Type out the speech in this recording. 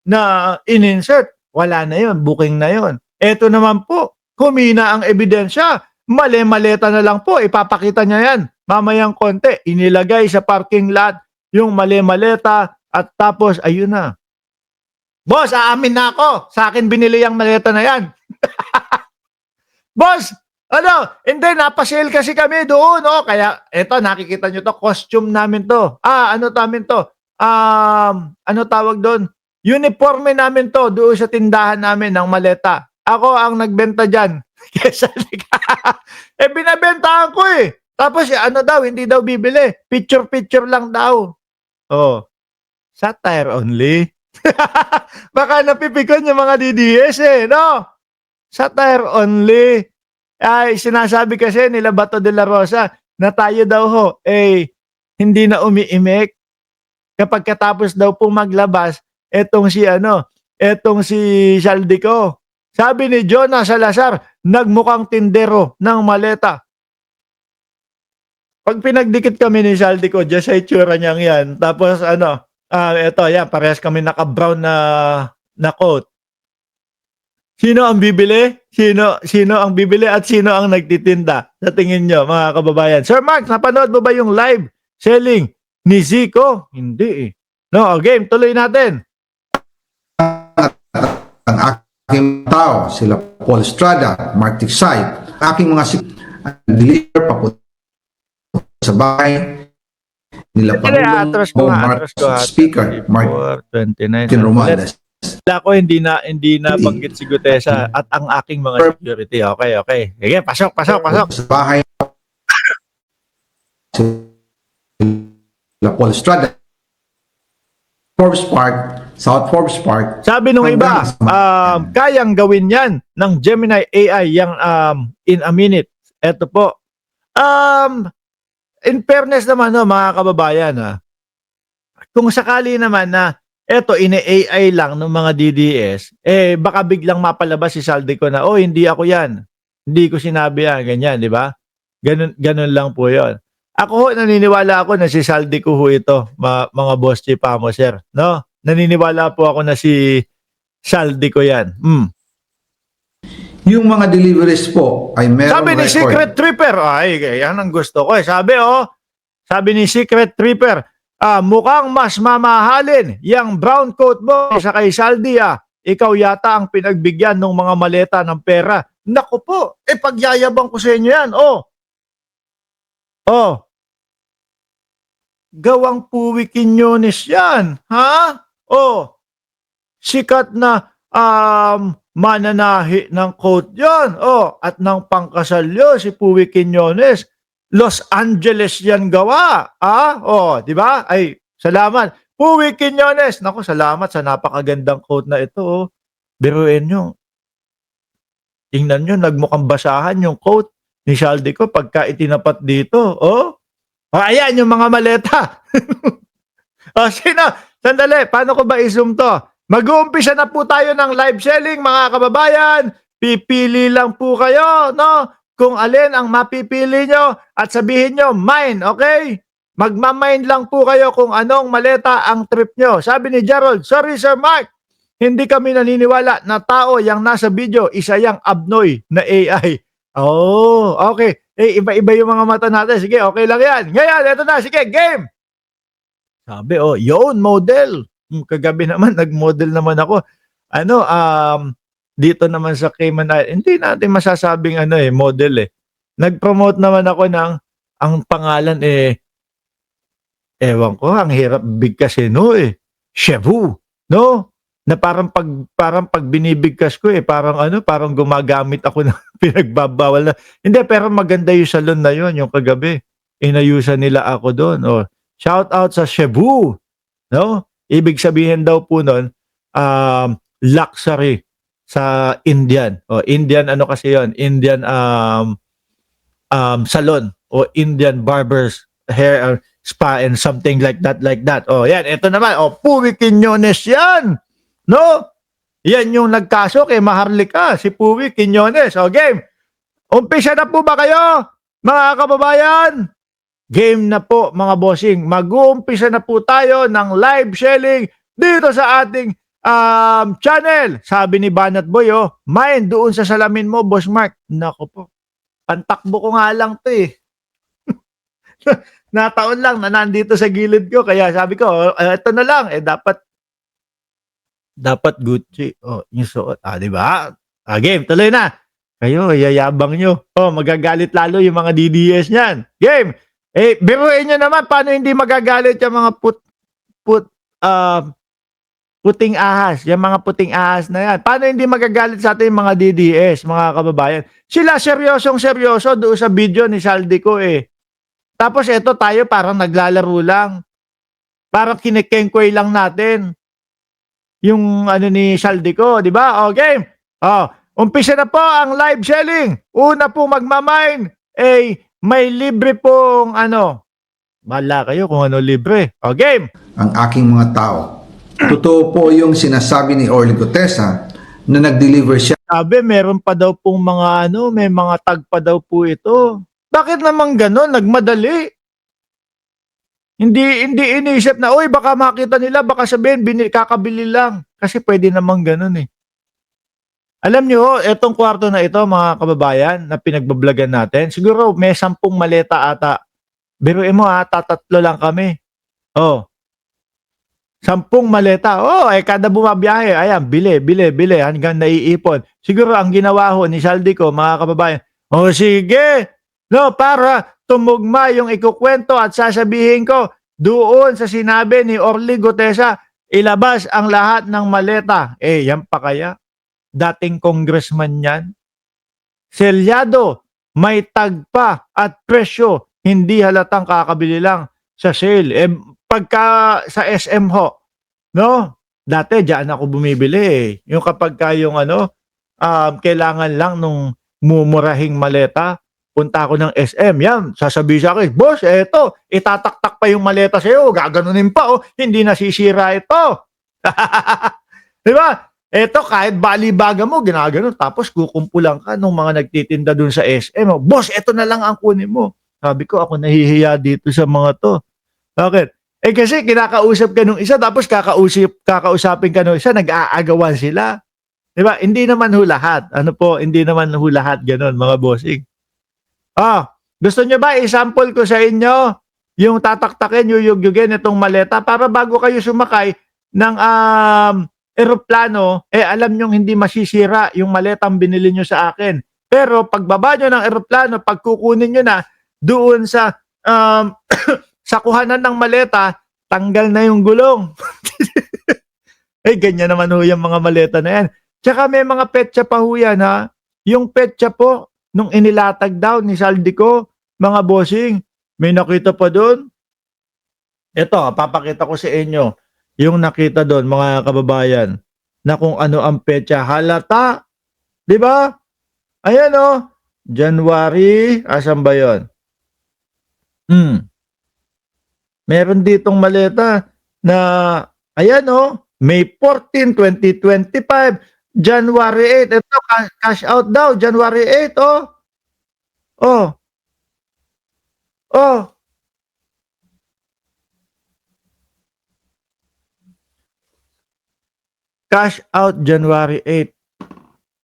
na in-insert. Wala na yun, booking na yun. Eto naman po, humina ang ebidensya. Mali-maleta na lang po, ipapakita niya yan. Mamayang konti, inilagay sa parking lot yung mali-maleta at tapos, ayun na. Boss, aamin na ako. Sa akin binili yung maleta na yan. Boss, hindi, napasale kasi kami doon, oh. Kaya, eto, nakikita nyo to, costume namin to. Ano namin to? Ano tawag doon? Uniforme namin to, doon sa tindahan namin ng maleta. Ako ang nagbenta dyan. Kesa, binabentahan ko eh. Tapos, hindi daw bibili. Picture-picture lang daw. Oh, satire only. Baka napipikon yung mga DDS eh, no? Satire only. Ay, sinasabi kasi nila Bato de la Rosa na tayo daw ho, hindi na umiimik. Kapag katapos daw pong maglabas, etong si Saldico. Sabi ni Jonas Salazar, nagmukhang tindero ng maleta. Pag pinagdikit kami ni Saldico, just sa itsura niyang yan. Tapos eto, yan, parehas kami naka-brown na coat. Sino ang bibili? Sino ang bibili at sino ang nagtitinda? Sa tingin nyo, mga kababayan. Sir Mark, napanood mo ba yung live selling ni Zico? Hindi eh. No, game, tuloy natin. Ang aking tao, sila Paul Estrada, Mark Tiksay, aking mga deliver papunta sa bahay nila Pangulong Mark Speaker, Mark 29 Romales. Ako hindi na banggit si Gutesa at ang aking mga security. Okay. Sige, pasok. Sa bahay sila Paul Estrada, Forbes Park, South Forbes Park. Sabi nung iba, kayang gawin yan ng Gemini AI yang in a minute. Eto po. In fairness naman, no, mga kababayan, kung sakali naman na eto, ine-AI lang ng mga DDS, baka biglang mapalabas si Saldico na, hindi ako yan. Hindi ko sinabi yan, ganyan, di ba? Ganun lang po yon. Ako, naniniwala ako na si Saldico ho ito, mga boss chipamo, sir. No? Naniniwala po ako na si Saldico yan. Yung mga deliveries po ay meron sabi ni record. Secret Tripper, yan ang gusto ko eh. Sabi ni Secret Tripper, mukhang mas mamahalin yung brown coat mo sa kay Saldi. Ikaw yata ang pinagbigyan ng mga maleta ng pera. Naku po, pagyayabang ko sa inyo yan. Gawang Puwi Quiñones yan. Ha? Sikat na mananahi ng coat yan. At ng pangkasal yun, si Puwi Quiñones. Los Angeles yan gawa. Di ba? Ay, salamat. Puwi Quiñones. Naku, salamat sa napakagandang quote na ito. Biruin nyo. Tingnan nyo, nagmukhang basahan yung quote ni Saldico pagka itinapat dito. Ayan yung mga maleta. Sino? Sandali, paano ko ba i-zoom to? Mag-uumpisa na po tayo ng live selling, mga kababayan. Pipili lang po kayo, no? Kung alin ang mapipili nyo at sabihin nyo, mine, okay? Magmamine lang po kayo kung anong maleta ang trip nyo. Sabi ni Gerald, sorry Sir Mark, hindi kami naniniwala na tao yung nasa video, isa yung abnoy na AI. Okay. Iba-iba yung mga mata natin. Sige, okay lang yan. Ngayon, eto na. Sige, game! Sabi, yun, model. Kagabi naman, nag-model naman ako. Dito naman sa Cayman Island, hindi natin masasabing model eh. Nag-promote naman ako ng, ang pangalan ewan ko, ang hirap bigkasin Chevu, no? Na parang pag binibigkas ko parang gumagamit ako ng pinagbabawal na. Hindi, pero maganda yung salon na yun, yung kagabi. Inayusan nila ako doon. Shout out sa Chevu, no? Ibig sabihin daw po nun, luxury sa Indian. Indian kasi yon, Indian salon o Indian barbers hair spa and something like that. Yan, ito naman. Puwi Quiñones yan. No? Yan yung nagkaso kay Maharlika, si Puwi Quiñones. Game. Umpisa na po ba kayo, mga kababayan? Game na po, mga bossing. Mag-uumpisa na po tayo ng live selling dito sa ating channel. Sabi ni Banat Boy, oh, mine doon sa salamin mo, Boss Mark. Nako po. Pantakbo ko nga lang to eh. Nataon lang na nandito sa gilid ko. Kaya sabi ko, oh, ito na lang. Dapat Gucci. Oh, yung suot. Di ba? Game, tuloy na. Kayo, yayabang nyo. Oh, magagalit lalo yung mga DDS niyan. Game. Biruin nyo naman, paano hindi magagalit yung mga puting ahas, yung mga puting ahas na yan. Paano hindi magagalit sa atin yung mga DDS, mga kababayan? Sila seryoso doon sa video ni Saldico eh. Tapos ito tayo parang naglalaro lang. Parang kinikengkoy lang natin yung ano ni Saldico, di ba? O game. Umpisa na po ang live selling. Una po magmamine, may libre pong ano. Bahala kayo kung ano libre. O game. Ang aking mga tao. Totoo po yung sinasabi ni Orly Gutesa na nag-deliver siya. Sabi, meron pa daw pong mga ano, may mga tag pa daw po ito. Bakit naman gano'n? Nagmadali. Hindi inisip na, uy, baka makita nila, baka sabihin, kakabili lang. Kasi pwede naman gano'n eh. Alam nyo, etong kwarto na ito, mga kababayan, na pinagbablagan natin, siguro may 10 maleta ata. Biruin mo tatatlo lang kami. 10 maleta. Kada bumabiyahe, ayan, bili, hanggang naiipon. Siguro ang ginawa ho ni Saldico, mga kababayan, sige, no, para tumugma yung ikukwento at sasabihin ko, doon sa sinabi ni Orly Gutesa, ilabas ang lahat ng maleta. Yan pa kaya? Dating congressman yan. Selyado, may tagpa at presyo, hindi halatang kakabili lang sa sale. Pagka sa SM ho, no? Dati diyan ako bumibili eh. Yung kapag yung ano, kailangan lang nung mumurahing maleta, punta ako ng SM, yan, sasabihin sa akin, boss, eto, itataktak pa yung maleta sa'yo, gaganunin pa, hindi nasisira ito. Di ba? Eto, kahit balibaga mo, ginaganon, tapos kukumpulan ka nung mga nagtitinda dun sa SM, boss, eto na lang ang kunin mo. Sabi ko, ako nahihiya dito sa mga to. Bakit? Kasi kinakausap ka nung isa, tapos kakausapin ka nung isa, nag-aagawan sila. Di ba? Hindi naman ho lahat. Hindi naman ho lahat ganon, mga bossing. Gusto nyo ba i-sample ko sa inyo yung tataktakin, yuyugyugin itong maleta para bago kayo sumakay ng eroplano, alam nyo hindi masisira yung maletang binili nyo sa akin. Pero pagbaba nyo ng eroplano, pagkukunin nyo na doon sa sa kuhanan ng maleta, tanggal na yung gulong. Ganyan naman ho yung mga maleta na yan. Tsaka may mga petsa pa ho yan, ha? Yung petsa po, nung inilatag daw ni Saldico, mga bossing, may nakita pa doon. Ito, papakita ko sa inyo yung nakita doon, mga kababayan, na kung ano ang petsa. Halata, di ba? Ayan January, asan ba yun? Meron ditong maleta na, ayan May 14, 2025, January 8. Ito, cash out daw, January 8, Cash out January 8.